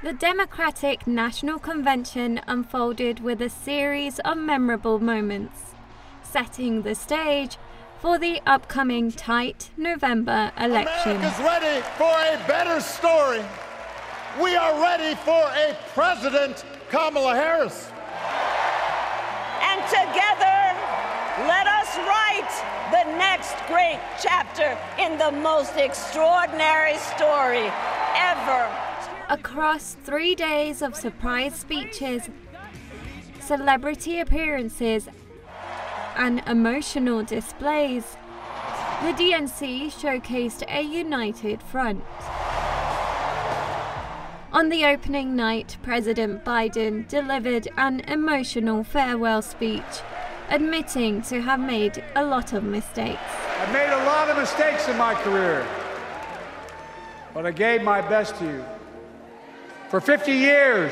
The Democratic National Convention unfolded with a series of memorable moments, setting the stage for the upcoming tight November election. America's ready for a better story. We are ready for a President Kamala Harris. And together, let us write the next great chapter in the most extraordinary story ever. Across 3 days of surprise speeches, celebrity appearances, and emotional displays, the DNC showcased a united front. On the opening night, President Biden delivered an emotional farewell speech, admitting to have made a lot of mistakes. I've made a lot of mistakes in my career, but I gave my best to you. For 50 years,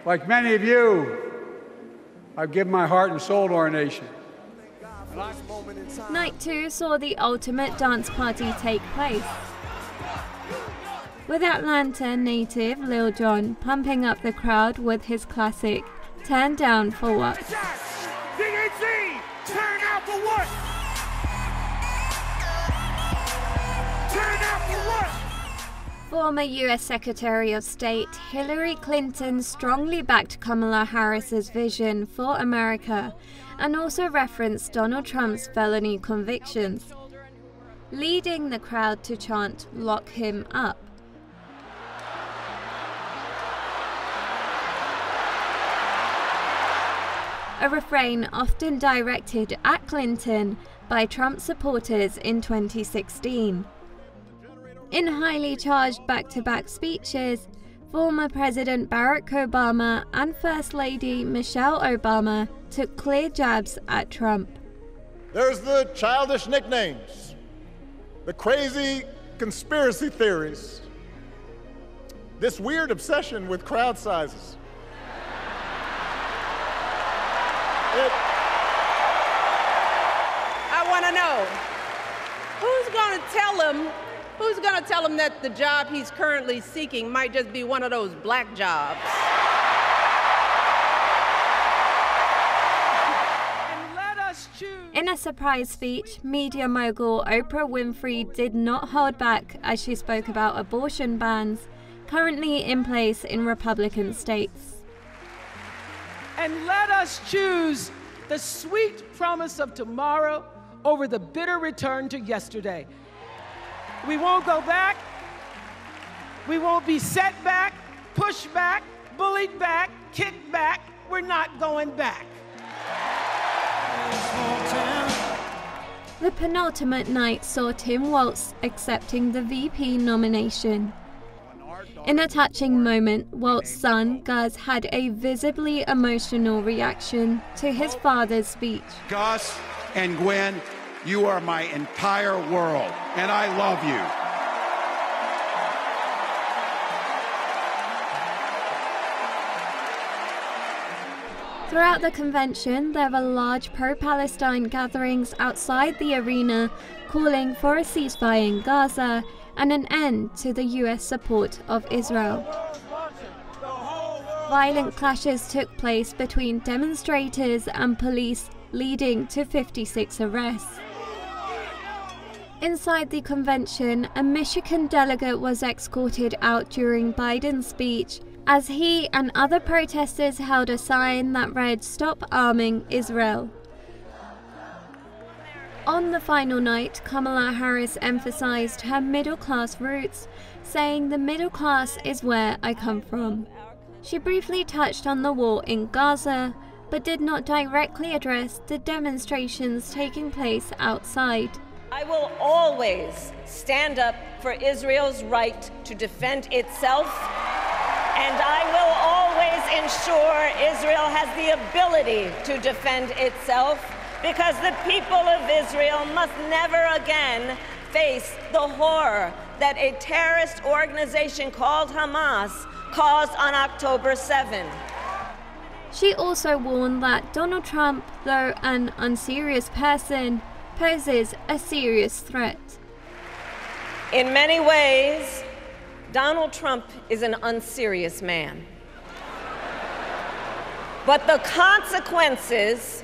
like many of you, I've given my heart and soul to our nation. Night 2 saw the ultimate dance party take place, with Atlanta native Lil Jon pumping up the crowd with his classic "Turn Down for What?" DNC, turn out for what? Turn out for what? Former U.S. Secretary of State Hillary Clinton strongly backed Kamala Harris's vision for America and also referenced Donald Trump's felony convictions, leading the crowd to chant "Lock him up." A refrain often directed at Clinton by Trump supporters in 2016. In highly charged back-to-back speeches, former President Barack Obama and First Lady Michelle Obama took clear jabs at Trump. There's the childish nicknames, the crazy conspiracy theories, this weird obsession with crowd sizes. I want to know, who's going to tell him that the job he's currently seeking might just be one of those black jobs? And let us choose. In a surprise speech, media mogul Oprah Winfrey did not hold back as she spoke about abortion bans currently in place in Republican states. And let us choose the sweet promise of tomorrow over the bitter return to yesterday. We won't go back. We won't be set back, pushed back, bullied back, kicked back. We're not going back. The penultimate night saw Tim Walz accepting the VP nomination. In a touching moment, Walt's son, Gus, had a visibly emotional reaction to his father's speech. Gus and Gwen, you are my entire world, and I love you. Throughout the convention, there were large pro-Palestine gatherings outside the arena calling for a ceasefire in Gaza and an end to the U.S. support of Israel. Violent clashes took place between demonstrators and police, leading to 56 arrests. Inside the convention, a Michigan delegate was escorted out during Biden's speech as he and other protesters held a sign that read "Stop Arming Israel." On the final night, Kamala Harris emphasized her middle-class roots, saying the middle class is where I come from. She briefly touched on the war in Gaza, but did not directly address the demonstrations taking place outside. I will always stand up for Israel's right to defend itself, and I will always ensure Israel has the ability to defend itself, because the people of Israel must never again face the horror that a terrorist organization called Hamas caused on October 7. She also warned that Donald Trump, though an unserious person, poses a serious threat. In many ways, Donald Trump is an unserious man. But the consequences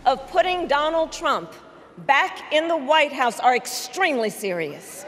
of putting Donald Trump back in the White House are extremely serious.